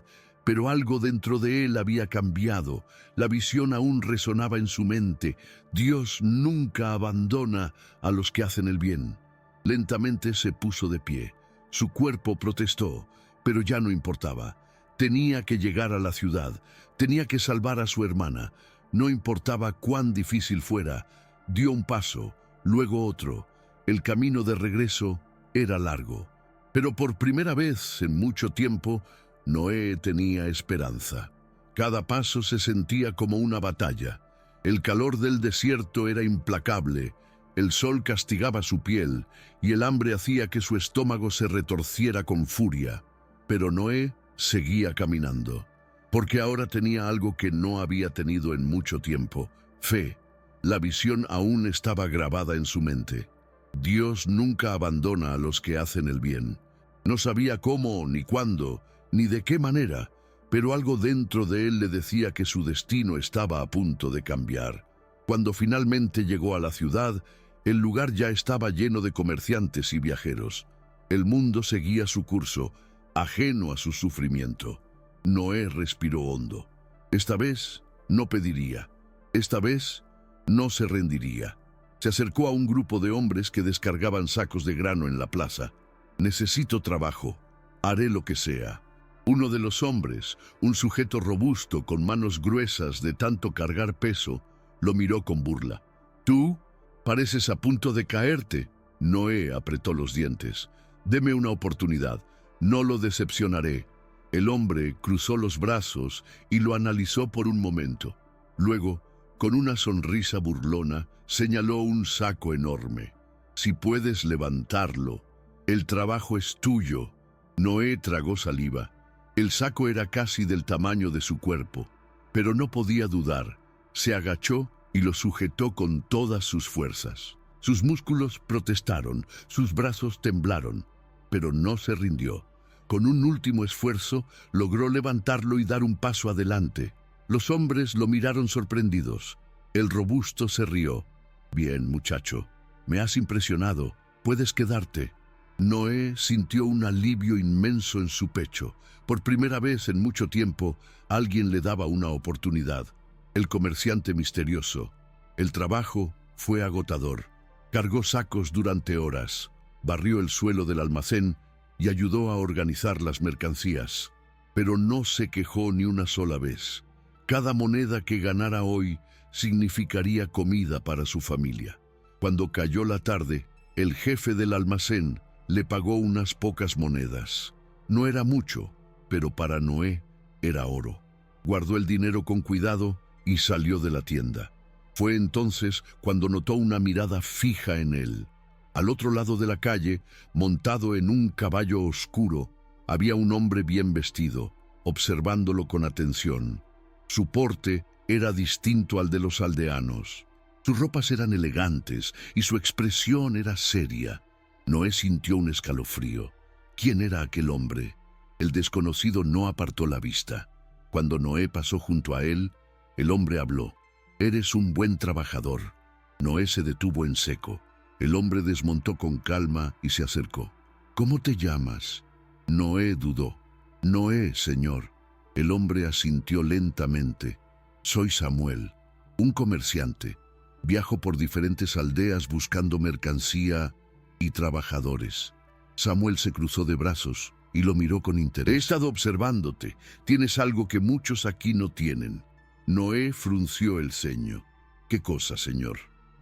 Pero algo dentro de él había cambiado. La visión aún resonaba en su mente. Dios nunca abandona a los que hacen el bien. Lentamente se puso de pie. Su cuerpo protestó, pero ya no importaba. Tenía que llegar a la ciudad. Tenía que salvar a su hermana. No importaba cuán difícil fuera. Dio un paso, luego otro. El camino de regreso era largo. Pero por primera vez en mucho tiempo, Noé tenía esperanza. Cada paso se sentía como una batalla. El calor del desierto era implacable, el sol castigaba su piel y el hambre hacía que su estómago se retorciera con furia. Pero Noé seguía caminando, porque ahora tenía algo que no había tenido en mucho tiempo: fe. La visión aún estaba grabada en su mente. Dios nunca abandona a los que hacen el bien. No sabía cómo, ni cuándo, ni de qué manera, pero algo dentro de él le decía que su destino estaba a punto de cambiar. Cuando finalmente llegó a la ciudad, el lugar ya estaba lleno de comerciantes y viajeros. El mundo seguía su curso, ajeno a su sufrimiento. Noé respiró hondo. Esta vez no pediría. Esta vez no se rendiría. Se acercó a un grupo de hombres que descargaban sacos de grano en la plaza. «Necesito trabajo. Haré lo que sea». Uno de los hombres, un sujeto robusto con manos gruesas de tanto cargar peso, lo miró con burla. «Tú pareces a punto de caerte». Noé apretó los dientes. «Deme una oportunidad. No lo decepcionaré». El hombre cruzó los brazos y lo analizó por un momento. Luego, con una sonrisa burlona, señaló un saco enorme. «Si puedes levantarlo, el trabajo es tuyo». Noé tragó saliva. El saco era casi del tamaño de su cuerpo, pero no podía dudar. Se agachó y lo sujetó con todas sus fuerzas. Sus músculos protestaron, sus brazos temblaron, pero no se rindió. Con un último esfuerzo, logró levantarlo y dar un paso adelante. Los hombres lo miraron sorprendidos. El robusto se rió. «Bien, muchacho, me has impresionado. Puedes quedarte». Noé sintió un alivio inmenso en su pecho. Por primera vez en mucho tiempo, alguien le daba una oportunidad. El comerciante misterioso. El trabajo fue agotador. Cargó sacos durante horas, barrió el suelo del almacén y ayudó a organizar las mercancías. Pero no se quejó ni una sola vez. Cada moneda que ganara hoy significaría comida para su familia. Cuando cayó la tarde, el jefe del almacén le pagó unas pocas monedas. No era mucho, pero para Noé era oro. Guardó el dinero con cuidado y salió de la tienda. Fue entonces cuando notó una mirada fija en él. Al otro lado de la calle, montado en un caballo oscuro, había un hombre bien vestido, observándolo con atención. Su porte era distinto al de los aldeanos. Sus ropas eran elegantes y su expresión era seria. Noé sintió un escalofrío. ¿Quién era aquel hombre? El desconocido no apartó la vista. Cuando Noé pasó junto a él, el hombre habló. «Eres un buen trabajador». Noé se detuvo en seco. El hombre desmontó con calma y se acercó. «¿Cómo te llamas?» Noé dudó. «Noé, señor». El hombre asintió lentamente. «Soy Samuel, un comerciante. Viajo por diferentes aldeas buscando mercancía y trabajadores». Samuel se cruzó de brazos y lo miró con interés. «He estado observándote. Tienes algo que muchos aquí no tienen». Noé frunció el ceño. «¿Qué cosa, señor?»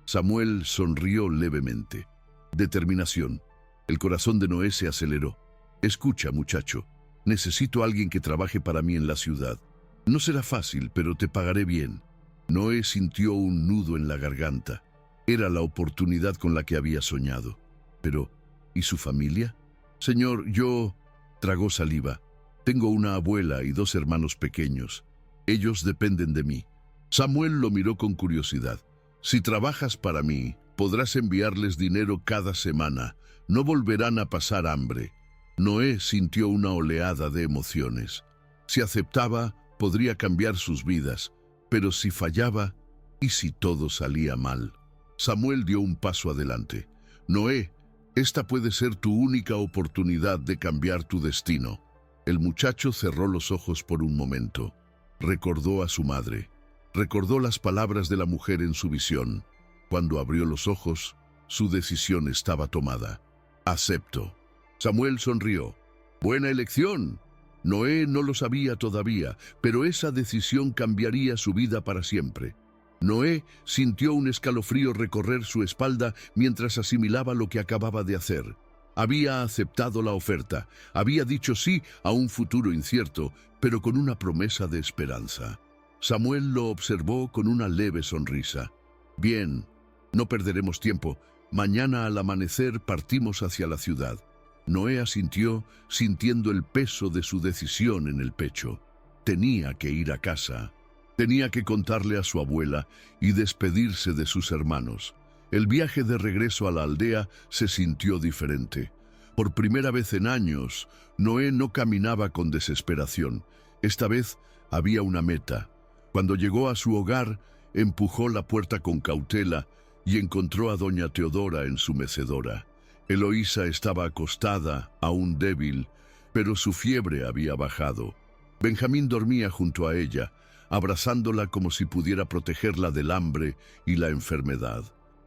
Samuel sonrió levemente. «Determinación». El corazón de Noé se aceleró. «Escucha, muchacho. Necesito a alguien que trabaje para mí en la ciudad. No será fácil, pero te pagaré bien». Noé sintió un nudo en la garganta. Era la oportunidad con la que había soñado. Pero, ¿y su familia? «Señor, yo...» Tragó saliva. «Tengo una abuela y 2 hermanos pequeños. Ellos dependen de mí». Samuel lo miró con curiosidad. «Si trabajas para mí, podrás enviarles dinero cada semana. No volverán a pasar hambre». Noé sintió una oleada de emociones. Si aceptaba, podría cambiar sus vidas. Pero si fallaba, ¿y si todo salía mal? Samuel dio un paso adelante. «Noé, esta puede ser tu única oportunidad de cambiar tu destino». El muchacho cerró los ojos por un momento. Recordó a su madre. Recordó las palabras de la mujer en su visión. Cuando abrió los ojos, su decisión estaba tomada. Acepto. Samuel sonrió. Buena elección. Noé no lo sabía todavía, pero esa decisión cambiaría su vida para siempre. Noé sintió un escalofrío recorrer su espalda mientras asimilaba lo que acababa de hacer. Había aceptado la oferta, había dicho sí a un futuro incierto, pero con una promesa de esperanza. Samuel lo observó con una leve sonrisa. Bien, no perderemos tiempo. Mañana al amanecer partimos hacia la ciudad. Noé asintió, sintiendo el peso de su decisión en el pecho. Tenía que ir a casa. Tenía que contarle a su abuela y despedirse de sus hermanos. El viaje de regreso a la aldea se sintió diferente. Por primera vez en años, Noé no caminaba con desesperación. Esta vez había una meta. Cuando llegó a su hogar, empujó la puerta con cautela y encontró a doña Teodora en su mecedora. Eloísa estaba acostada, aún débil, pero su fiebre había bajado. Benjamín dormía junto a ella, abrazándola como si pudiera protegerla del hambre y la enfermedad.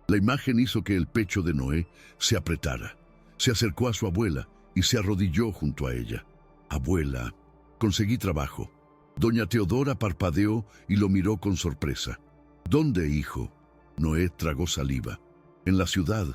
La imagen hizo que el pecho de Noé se apretara. Se acercó a su abuela y se arrodilló junto a ella. Abuela, conseguí trabajo. Doña Teodora parpadeó y lo miró con sorpresa. ¿Dónde, hijo? Noé tragó saliva. En la ciudad.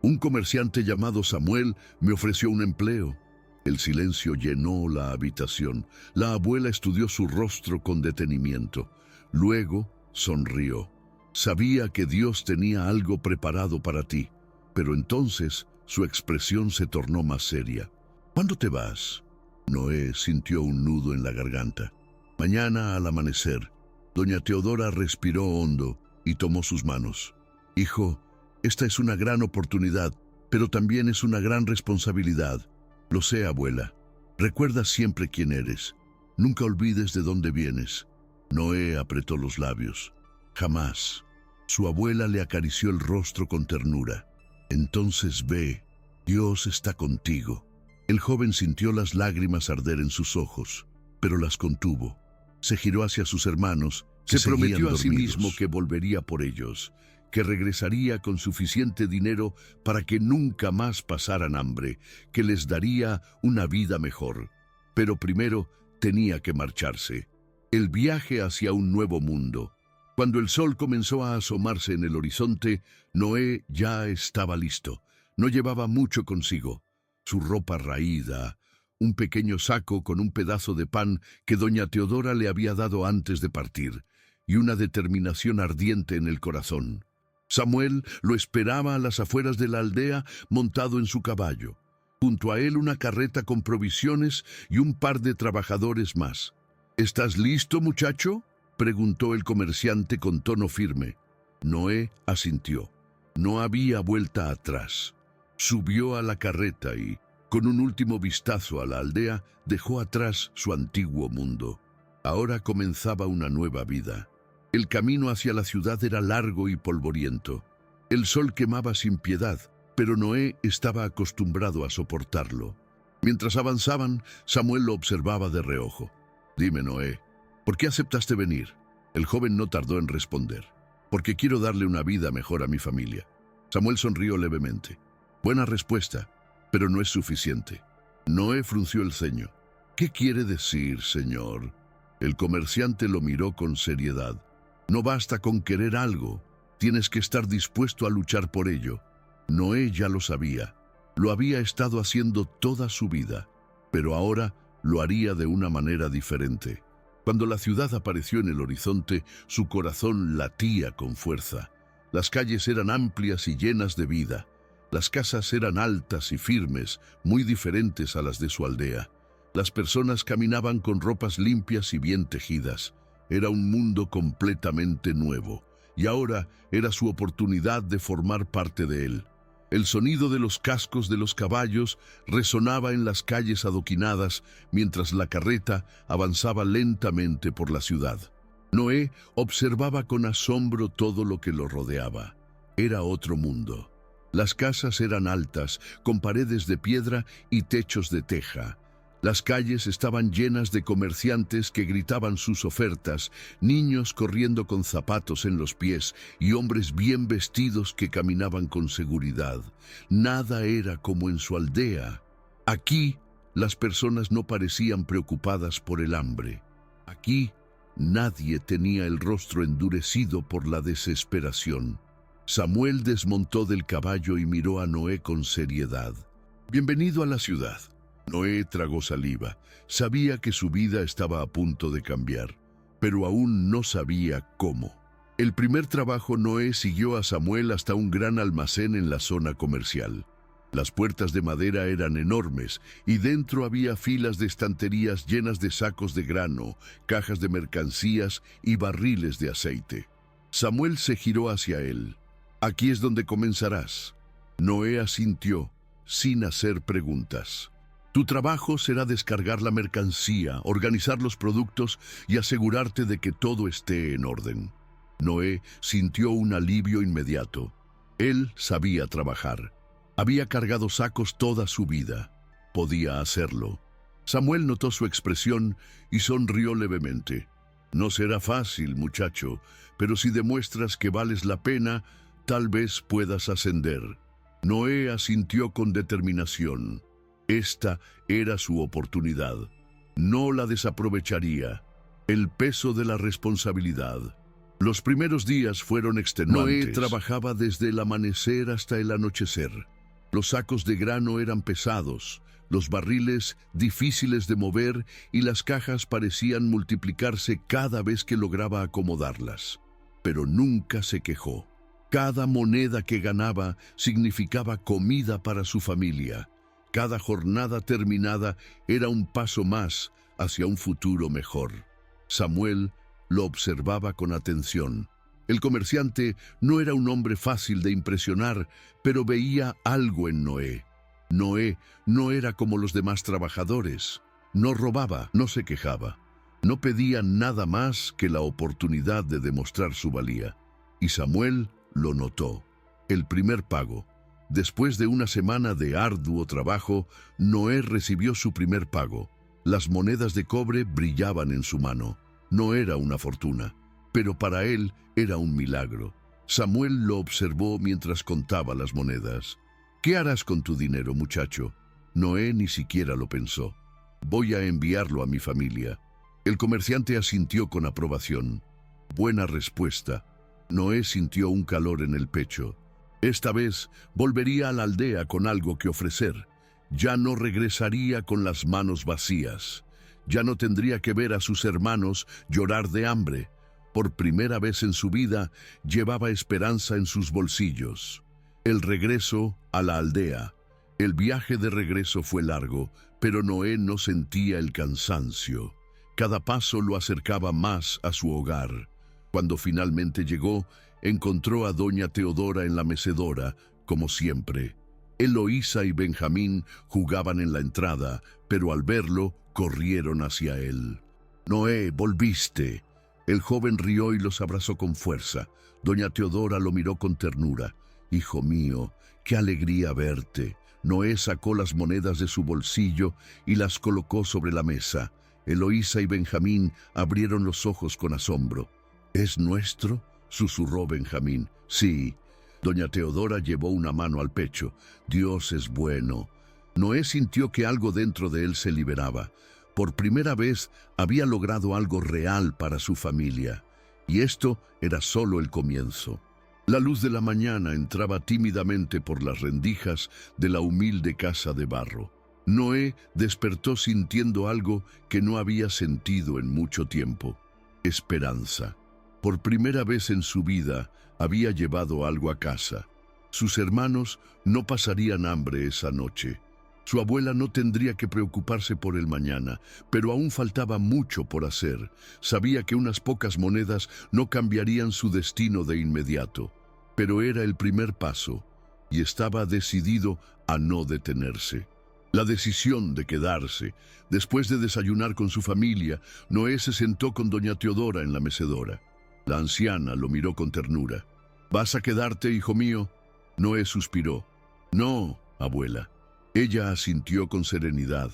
Un comerciante llamado Samuel me ofreció un empleo. El silencio llenó la habitación. La abuela estudió su rostro con detenimiento. Luego sonrió. Sabía que Dios tenía algo preparado para ti, pero entonces su expresión se tornó más seria. ¿Cuándo te vas? Noé sintió un nudo en la garganta. Mañana al amanecer. Doña Teodora respiró hondo y tomó sus manos. Hijo, esta es una gran oportunidad, pero también es una gran responsabilidad. Lo sé, abuela. Recuerda siempre quién eres. Nunca olvides de dónde vienes. Noé apretó los labios. Jamás. Su abuela le acarició el rostro con ternura. Entonces ve, Dios está contigo. El joven sintió las lágrimas arder en sus ojos, pero las contuvo. Se giró hacia sus hermanos. Se prometió a sí mismo que volvería por ellos, que regresaría con suficiente dinero para que nunca más pasaran hambre, que les daría una vida mejor. Pero primero tenía que marcharse. El viaje hacia un nuevo mundo. Cuando el sol comenzó a asomarse en el horizonte, Noé ya estaba listo. No llevaba mucho consigo. Su ropa raída, un pequeño saco con un pedazo de pan que doña Teodora le había dado antes de partir, y una determinación ardiente en el corazón. Samuel lo esperaba a las afueras de la aldea montado en su caballo. Junto a él una carreta con provisiones y un par de trabajadores más. ¿Estás listo, muchacho?, preguntó el comerciante con tono firme. Noé asintió. No había vuelta atrás. Subió a la carreta y, con un último vistazo a la aldea, dejó atrás su antiguo mundo. Ahora comenzaba una nueva vida. El camino hacia la ciudad era largo y polvoriento. El sol quemaba sin piedad, pero Noé estaba acostumbrado a soportarlo. Mientras avanzaban, Samuel lo observaba de reojo. Dime, Noé, ¿por qué aceptaste venir? El joven no tardó en responder. Porque quiero darle una vida mejor a mi familia. Samuel sonrió levemente. Buena respuesta, pero no es suficiente. Noé frunció el ceño. ¿Qué quiere decir, señor? El comerciante lo miró con seriedad. No basta con querer algo, tienes que estar dispuesto a luchar por ello. Noé ya lo sabía, lo había estado haciendo toda su vida, pero ahora lo haría de una manera diferente. Cuando la ciudad apareció en el horizonte, su corazón latía con fuerza. Las calles eran amplias y llenas de vida. Las casas eran altas y firmes, muy diferentes a las de su aldea. Las personas caminaban con ropas limpias y bien tejidas. Era un mundo completamente nuevo, y ahora era su oportunidad de formar parte de él. El sonido de los cascos de los caballos resonaba en las calles adoquinadas mientras la carreta avanzaba lentamente por la ciudad. Noé observaba con asombro todo lo que lo rodeaba. Era otro mundo. Las casas eran altas, con paredes de piedra y techos de teja. Las calles estaban llenas de comerciantes que gritaban sus ofertas, niños corriendo con zapatos en los pies y hombres bien vestidos que caminaban con seguridad. Nada era como en su aldea. Aquí, las personas no parecían preocupadas por el hambre. Aquí, nadie tenía el rostro endurecido por la desesperación. Samuel desmontó del caballo y miró a Noé con seriedad. «Bienvenido a la ciudad». Noé tragó saliva. Sabía que su vida estaba a punto de cambiar, pero aún no sabía cómo. El primer trabajo, Noé siguió a Samuel hasta un gran almacén en la zona comercial. Las puertas de madera eran enormes y dentro había filas de estanterías llenas de sacos de grano, cajas de mercancías y barriles de aceite. Samuel se giró hacia él. «Aquí es donde comenzarás». Noé asintió, sin hacer preguntas. «Tu trabajo será descargar la mercancía, organizar los productos y asegurarte de que todo esté en orden». Noé sintió un alivio inmediato. Él sabía trabajar. Había cargado sacos toda su vida. Podía hacerlo. Samuel notó su expresión y sonrió levemente. «No será fácil, muchacho, pero si demuestras que vales la pena, tal vez puedas ascender». Noé asintió con determinación. Esta era su oportunidad. No la desaprovecharía. El peso de la responsabilidad. Los primeros días fueron extenuantes. Noé trabajaba desde el amanecer hasta el anochecer. Los sacos de grano eran pesados, los barriles difíciles de mover y las cajas parecían multiplicarse cada vez que lograba acomodarlas. Pero nunca se quejó. Cada moneda que ganaba significaba comida para su familia. Cada jornada terminada era un paso más hacia un futuro mejor. Samuel lo observaba con atención. El comerciante no era un hombre fácil de impresionar, pero veía algo en Noé. Noé no era como los demás trabajadores. No robaba, no se quejaba. No pedía nada más que la oportunidad de demostrar su valía. Y Samuel lo notó. El primer pago. Después de una semana de arduo trabajo, Noé recibió su primer pago. Las monedas de cobre brillaban en su mano. No era una fortuna, pero para él era un milagro. Samuel lo observó mientras contaba las monedas. «¿Qué harás con tu dinero, muchacho?» Noé ni siquiera lo pensó. «Voy a enviarlo a mi familia». El comerciante asintió con aprobación. Buena respuesta. Noé sintió un calor en el pecho. Esta vez volvería a la aldea con algo que ofrecer. Ya no regresaría con las manos vacías. Ya no tendría que ver a sus hermanos llorar de hambre. Por primera vez en su vida, llevaba esperanza en sus bolsillos. El regreso a la aldea. El viaje de regreso fue largo, pero Noé no sentía el cansancio. Cada paso lo acercaba más a su hogar. Cuando finalmente llegó, encontró a doña Teodora en la mecedora, como siempre. Eloísa y Benjamín jugaban en la entrada, pero al verlo, corrieron hacia él. «Noé, volviste». El joven rió y los abrazó con fuerza. Doña Teodora lo miró con ternura. «Hijo mío, qué alegría verte». Noé sacó las monedas de su bolsillo y las colocó sobre la mesa. Eloísa y Benjamín abrieron los ojos con asombro. «¿Es nuestro?», susurró Benjamín. «Sí». Doña Teodora llevó una mano al pecho. «Dios es bueno». Noé sintió que algo dentro de él se liberaba. Por primera vez había logrado algo real para su familia. Y esto era solo el comienzo. La luz de la mañana entraba tímidamente por las rendijas de la humilde casa de barro. Noé despertó sintiendo algo que no había sentido en mucho tiempo. Esperanza. Por primera vez en su vida había llevado algo a casa. Sus hermanos no pasarían hambre esa noche. Su abuela no tendría que preocuparse por el mañana, pero aún faltaba mucho por hacer. Sabía que unas pocas monedas no cambiarían su destino de inmediato, pero era el primer paso, y estaba decidido a no detenerse. La decisión de quedarse. Después de desayunar con su familia, Noé se sentó con doña Teodora en la mecedora. La anciana lo miró con ternura. «¿Vas a quedarte, hijo mío?». Noé suspiró. «No, abuela». Ella asintió con serenidad.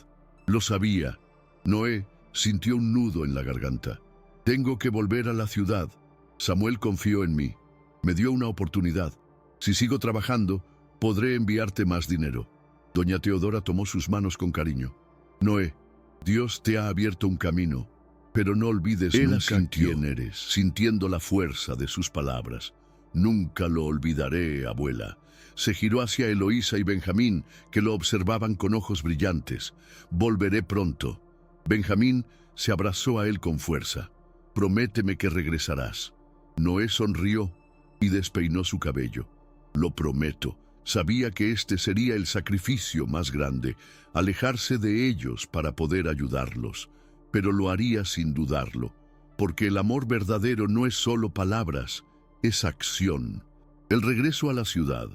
Lo sabía. Noé sintió un nudo en la garganta. Tengo que volver a la ciudad. Samuel confió en mí. Me dio una oportunidad. Si sigo trabajando, podré enviarte más dinero. Doña Teodora tomó sus manos con cariño. Noé, Dios te ha abierto un camino, pero no olvides nunca quién eres, sintiendo la fuerza de sus palabras. Nunca lo olvidaré, abuela. Se giró hacia Eloísa y Benjamín, que lo observaban con ojos brillantes. Volveré pronto. Benjamín se abrazó a él con fuerza. Prométeme que regresarás. Noé sonrió y despeinó su cabello. Lo prometo. Sabía que este sería el sacrificio más grande, alejarse de ellos para poder ayudarlos. Pero lo haría sin dudarlo, porque el amor verdadero no es solo palabras, es acción. El regreso a la ciudad.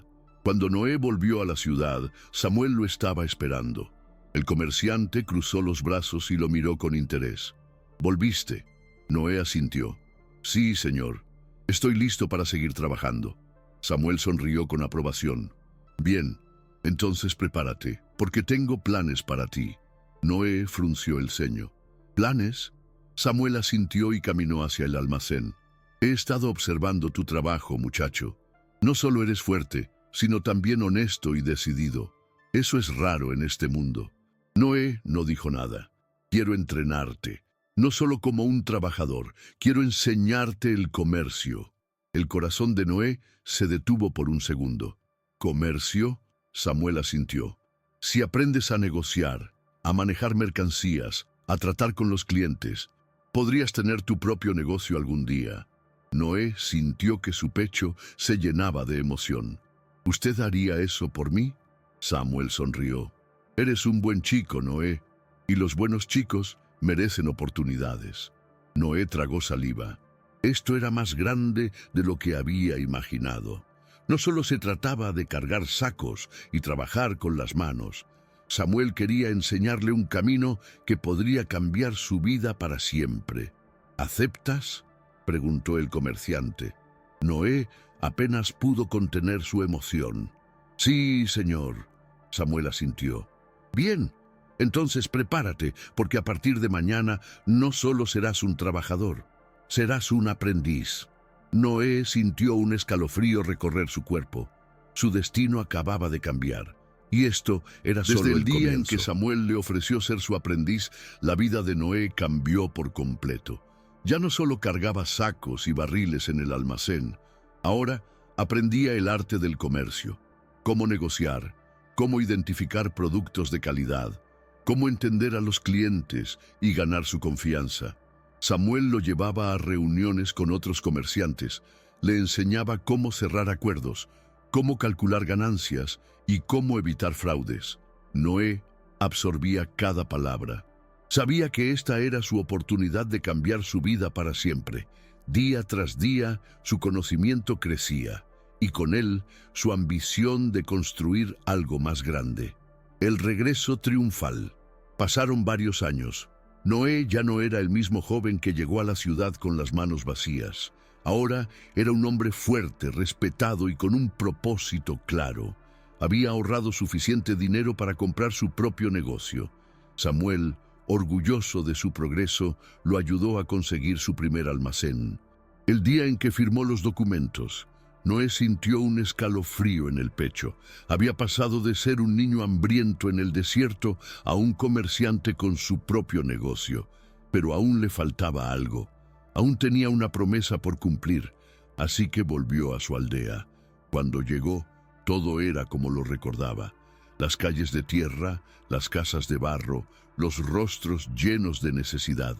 Cuando Noé volvió a la ciudad, Samuel lo estaba esperando. El comerciante cruzó los brazos y lo miró con interés. ¿Volviste? Noé asintió. Sí, señor. Estoy listo para seguir trabajando. Samuel sonrió con aprobación. Bien, entonces prepárate, porque tengo planes para ti. Noé frunció el ceño. ¿Planes? Samuel asintió y caminó hacia el almacén. He estado observando tu trabajo, muchacho. No solo eres fuerte, sino también honesto y decidido. Eso es raro en este mundo. Noé no dijo nada. Quiero entrenarte, no solo como un trabajador, quiero enseñarte el comercio. El corazón de Noé se detuvo por un segundo. ¿Comercio? Samuel asintió. Si aprendes a negociar, a manejar mercancías, a tratar con los clientes, podrías tener tu propio negocio algún día. Noé sintió que su pecho se llenaba de emoción. ¿Usted haría eso por mí? Samuel sonrió. Eres un buen chico, Noé, y los buenos chicos merecen oportunidades. Noé tragó saliva. Esto era más grande de lo que había imaginado. No solo se trataba de cargar sacos y trabajar con las manos. Samuel quería enseñarle un camino que podría cambiar su vida para siempre. ¿Aceptas?, preguntó el comerciante. Noé apenas pudo contener su emoción. Sí, señor, Samuel asintió. Bien, entonces prepárate, porque a partir de mañana no solo serás un trabajador, serás un aprendiz. Noé sintió un escalofrío recorrer su cuerpo. Su destino acababa de cambiar. Y esto era solo el día en que Samuel le ofreció ser su aprendiz, la vida de Noé cambió por completo. Ya no solo cargaba sacos y barriles en el almacén, ahora aprendía el arte del comercio, cómo negociar, cómo identificar productos de calidad, cómo entender a los clientes y ganar su confianza. Samuel lo llevaba a reuniones con otros comerciantes, le enseñaba cómo cerrar acuerdos, cómo calcular ganancias y cómo evitar fraudes. Noé absorbía cada palabra. Sabía que esta era su oportunidad de cambiar su vida para siempre. Día tras día, su conocimiento crecía, y con él, su ambición de construir algo más grande. El regreso triunfal. Pasaron varios años. Noé ya no era el mismo joven que llegó a la ciudad con las manos vacías. Ahora era un hombre fuerte, respetado y con un propósito claro. Había ahorrado suficiente dinero para comprar su propio negocio. Samuel, orgulloso de su progreso, lo ayudó a conseguir su primer almacén. El día en que firmó los documentos, Noé sintió un escalofrío en el pecho. Había pasado de ser un niño hambriento en el desierto a un comerciante con su propio negocio. Pero aún le faltaba algo. Aún tenía una promesa por cumplir, así que volvió a su aldea. Cuando llegó, todo era como lo recordaba. Las calles de tierra, las casas de barro, los rostros llenos de necesidad.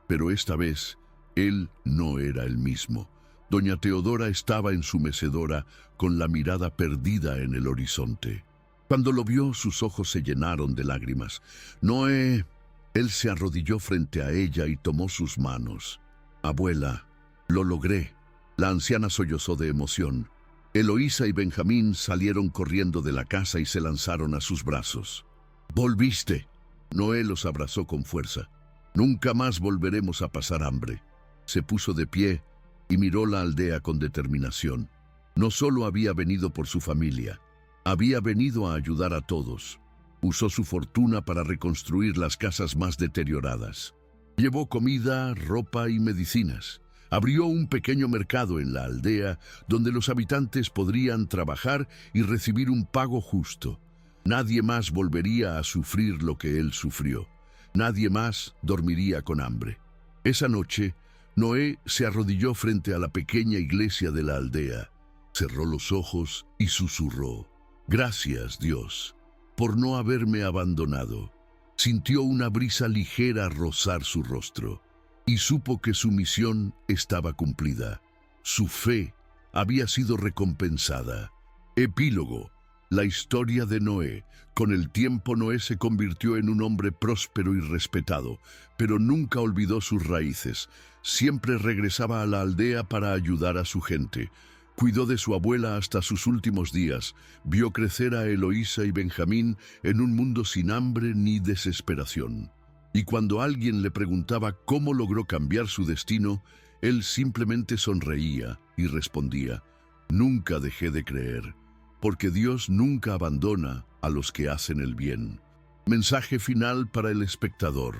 Pero esta vez, él no era el mismo. Doña Teodora estaba en su mecedora con la mirada perdida en el horizonte. Cuando lo vio, sus ojos se llenaron de lágrimas. Noé, él se arrodilló frente a ella y tomó sus manos. Abuela, lo logré. La anciana sollozó de emoción. Eloísa y Benjamín salieron corriendo de la casa y se lanzaron a sus brazos. ¡Volviste! Noé los abrazó con fuerza. Nunca más volveremos a pasar hambre. Se puso de pie y miró la aldea con determinación. No solo había venido por su familia, había venido a ayudar a todos. Usó su fortuna para reconstruir las casas más deterioradas. Llevó comida, ropa y medicinas. Abrió un pequeño mercado en la aldea donde los habitantes podrían trabajar y recibir un pago justo. Nadie más volvería a sufrir lo que él sufrió. Nadie más dormiría con hambre. Esa noche, Noé se arrodilló frente a la pequeña iglesia de la aldea. Cerró los ojos y susurró: «Gracias, Dios, por no haberme abandonado». Sintió una brisa ligera rozar su rostro y supo que su misión estaba cumplida. Su fe había sido recompensada. Epílogo. La historia de Noé. Con el tiempo, Noé se convirtió en un hombre próspero y respetado, pero nunca olvidó sus raíces. Siempre regresaba a la aldea para ayudar a su gente. Cuidó de su abuela hasta sus últimos días. Vio crecer a Eloísa y Benjamín en un mundo sin hambre ni desesperación. Y cuando alguien le preguntaba cómo logró cambiar su destino, él simplemente sonreía y respondía: «Nunca dejé de creer, porque Dios nunca abandona a los que hacen el bien». Mensaje final para el espectador.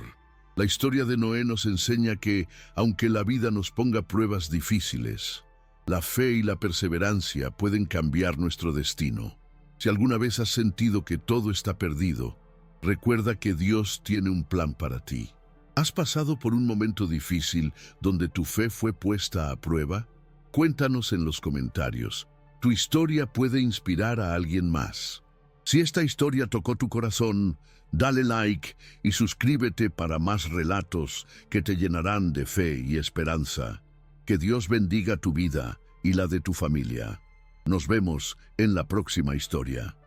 La historia de Noé nos enseña que, aunque la vida nos ponga pruebas difíciles, la fe y la perseverancia pueden cambiar nuestro destino. Si alguna vez has sentido que todo está perdido, recuerda que Dios tiene un plan para ti. ¿Has pasado por un momento difícil donde tu fe fue puesta a prueba? Cuéntanos en los comentarios. Tu historia puede inspirar a alguien más. Si esta historia tocó tu corazón, dale like y suscríbete para más relatos que te llenarán de fe y esperanza. Que Dios bendiga tu vida y la de tu familia. Nos vemos en la próxima historia.